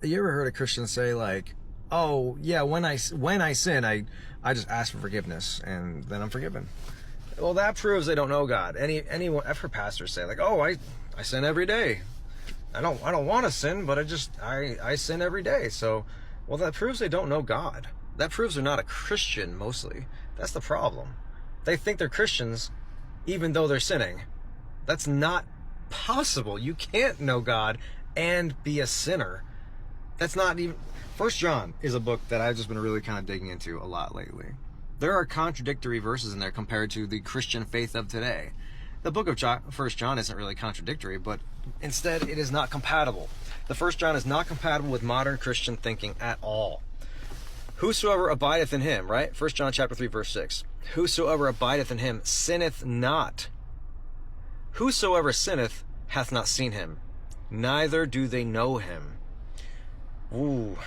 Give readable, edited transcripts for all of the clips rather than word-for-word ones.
You ever heard a Christian say like, "Oh yeah, when I sin, I just ask for forgiveness and then I'm forgiven." Well, that proves they don't know God. Anyone, I've heard pastors say like, "Oh, I sin every day. I don't want to sin, but I sin every day." So, well, that proves they don't know God. That proves they're not a Christian mostly. That's the problem. They think they're Christians even though they're sinning. That's not possible. You can't know God and be a sinner. That's not even. First John is a book that I've just been really kind of digging into a lot lately. There are contradictory verses in there compared to the Christian faith of today. The book of First John isn't really contradictory, but instead it is not compatible. The First John is not compatible with modern Christian thinking at all. Whosoever abideth in him, right? First John chapter 3, verse 6. Whosoever abideth in him sinneth not. Whosoever sinneth hath not seen him, neither do they know him. Ooh.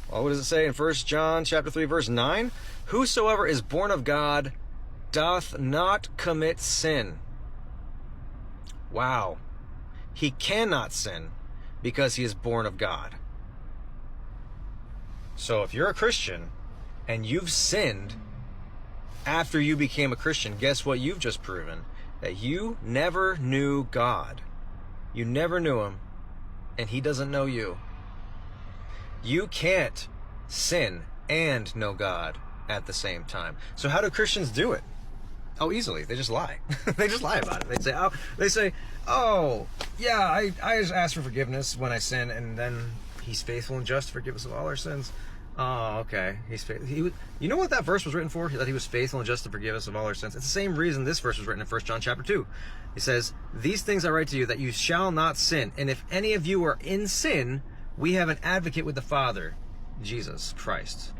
Well, what does it say in 1 John chapter 3, verse 9? Whosoever is born of God doth not commit sin. Wow. He cannot sin because he is born of God. So if you're a Christian and you've sinned after you became a Christian, guess what you've just proven? That you never knew God. You never knew him, and he doesn't know you. You can't sin and know God at the same time. So how do Christians do it? Oh, easily. They just lie. They just lie about it. They say, oh, yeah, I just ask for forgiveness when I sin, and then he's faithful and just to forgive us of all our sins. Oh, okay. You know what that verse was written for? That he was faithful and just to forgive us of all our sins. It's the same reason this verse was written in 1 John chapter 2. It says, "These things I write to you, that you shall not sin. And if any of you are in sin, we have an advocate with the Father, Jesus Christ."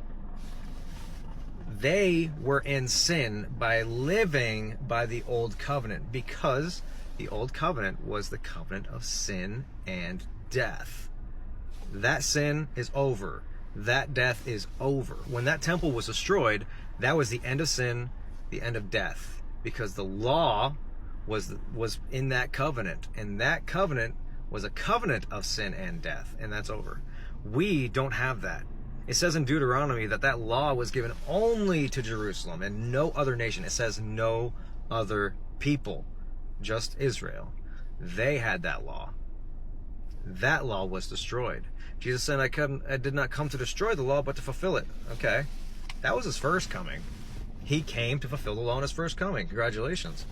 They were in sin by living by the old covenant, because the old covenant was the covenant of sin and death. That sin is over. That death is over. When that temple was destroyed, that was the end of sin, the end of death, because the law was in that covenant, and that covenant was a covenant of sin and death, and that's over. We don't have that. It says in Deuteronomy that that law was given only to Jerusalem and no other nation. It says no other people, just Israel. They had that law. That law was destroyed. Jesus said, I did not come to destroy the law, but to fulfill it. Okay. That was his first coming. He came to fulfill the law in his first coming. Congratulations.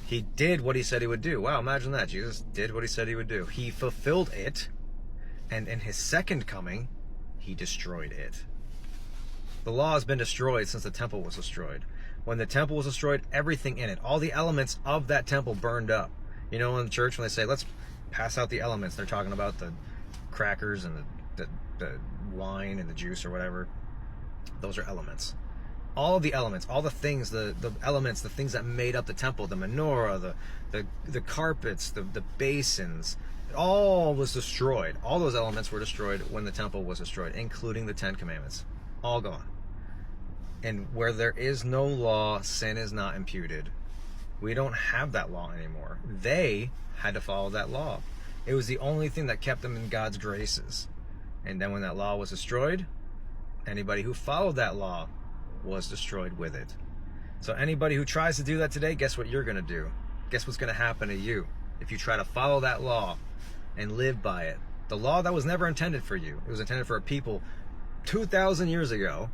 He did what he said he would do. Wow, imagine that. Jesus did what he said he would do. He fulfilled it, and in his second coming, he destroyed it. The law has been destroyed since the temple was destroyed. When the temple was destroyed, everything in it, all the elements of that temple burned up. You know, in church, when they say, let's pass out the elements, they're talking about the crackers and the wine and the juice or whatever. Those are elements. All of the elements, all the things, the elements, the things that made up the temple, the menorah, the carpets, the basins, it all was destroyed. All those elements were destroyed when the temple was destroyed, including the 10 Commandments. All gone. And where there is no law, sin is not imputed. We don't have that law anymore. They had to follow that law. It was the only thing that kept them in God's graces. And then when that law was destroyed, anybody who followed that law was destroyed with it. So anybody who tries to do that today, guess what you're going to do? Guess what's going to happen to you if you try to follow that law and live by it? The law that was never intended for you. It was intended for a people 2,000 years ago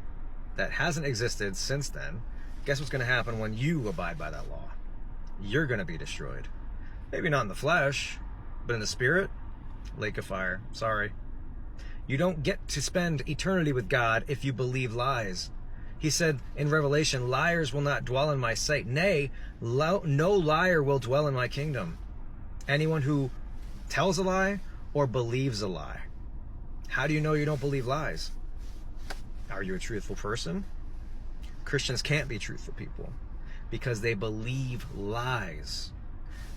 that hasn't existed since then. Guess what's going to happen when you abide by that law? You're going to be destroyed. Maybe not in the flesh, but in the spirit, lake of fire. Sorry. You don't get to spend eternity with God if you believe lies. He said in Revelation, liars will not dwell in my sight. Nay, no liar will dwell in my kingdom. Anyone who tells a lie or believes a lie. How do you know you don't believe lies? Are you a truthful person? Christians can't be truthful people because they believe lies.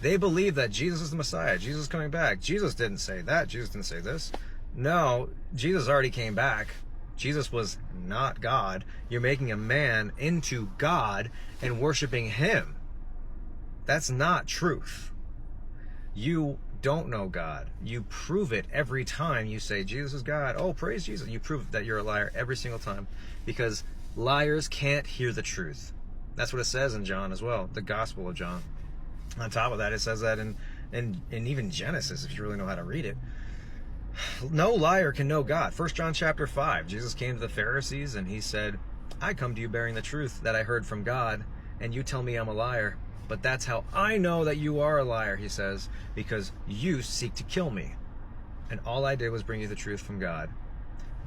They believe that Jesus is the Messiah. Jesus is coming back. Jesus didn't say that. Jesus didn't say this. No, Jesus already came back. Jesus was not God. You're making a man into God and worshiping him. That's not truth. You don't know God. You prove it every time you say Jesus is God. Oh, praise Jesus. You prove that you're a liar every single time, because liars can't hear the truth. That's what it says in John as well, the Gospel of John. On top of that, it says that in even Genesis, if you really know how to read it. No liar can know God. 1 John chapter 5, Jesus came to the Pharisees and he said, I come to you bearing the truth that I heard from God, and you tell me I'm a liar. But that's how I know that you are a liar, he says, because you seek to kill me. And all I did was bring you the truth from God.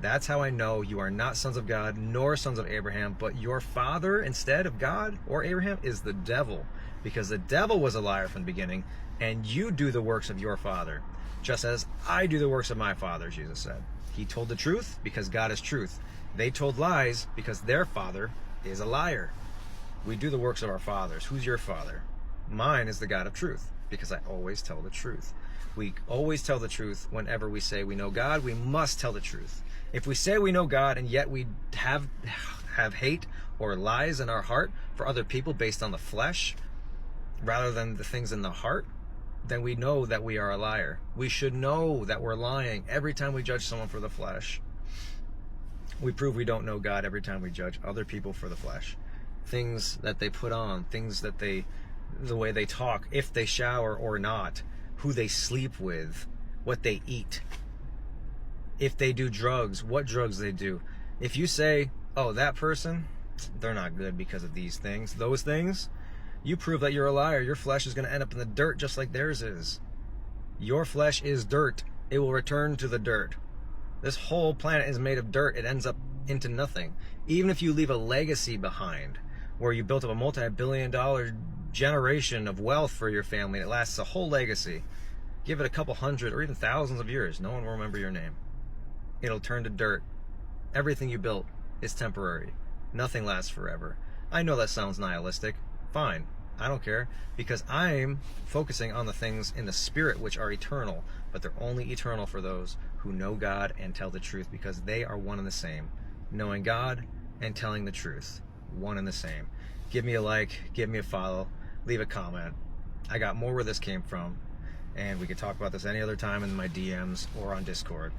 That's how I know you are not sons of God, nor sons of Abraham, but your father instead of God or Abraham is the devil, because the devil was a liar from the beginning, and you do the works of your father, just as I do the works of my father, Jesus said. He told the truth because God is truth. They told lies because their father is a liar. We do the works of our fathers. Who's your father? Mine is the God of truth, because I always tell the truth. We always tell the truth whenever we say we know God. We must tell the truth. If we say we know God and yet we have hate or lies in our heart for other people based on the flesh rather than the things in the heart, then we know that we are a liar. We should know that we're lying every time we judge someone for the flesh. We prove we don't know God every time we judge other people for the flesh. Things that they put on, things that the way they talk, if they shower or not, who they sleep with, what they eat, if they do drugs, what drugs they do. If you say, oh, that person, they're not good because of these things, those things, you prove that you're a liar. Your flesh is going to end up in the dirt just like theirs is. Your flesh is dirt. It will return to the dirt. This whole planet is made of dirt. It ends up into nothing. Even if you leave a legacy behind where you built up a multi-billion-dollar generation of wealth for your family and it lasts a whole legacy, give it a couple hundred or even thousands of years, no one will remember your name. It'll turn to dirt. Everything you built is temporary. Nothing lasts forever. I know that sounds nihilistic. Fine. I don't care, because I'm focusing on the things in the spirit which are eternal, but they're only eternal for those who know God and tell the truth, because they are one and the same. Knowing God and telling the truth. One and the same. Give me a like, give me a follow, leave a comment. I got more where this came from, and we could talk about this any other time in my DMs or on Discord.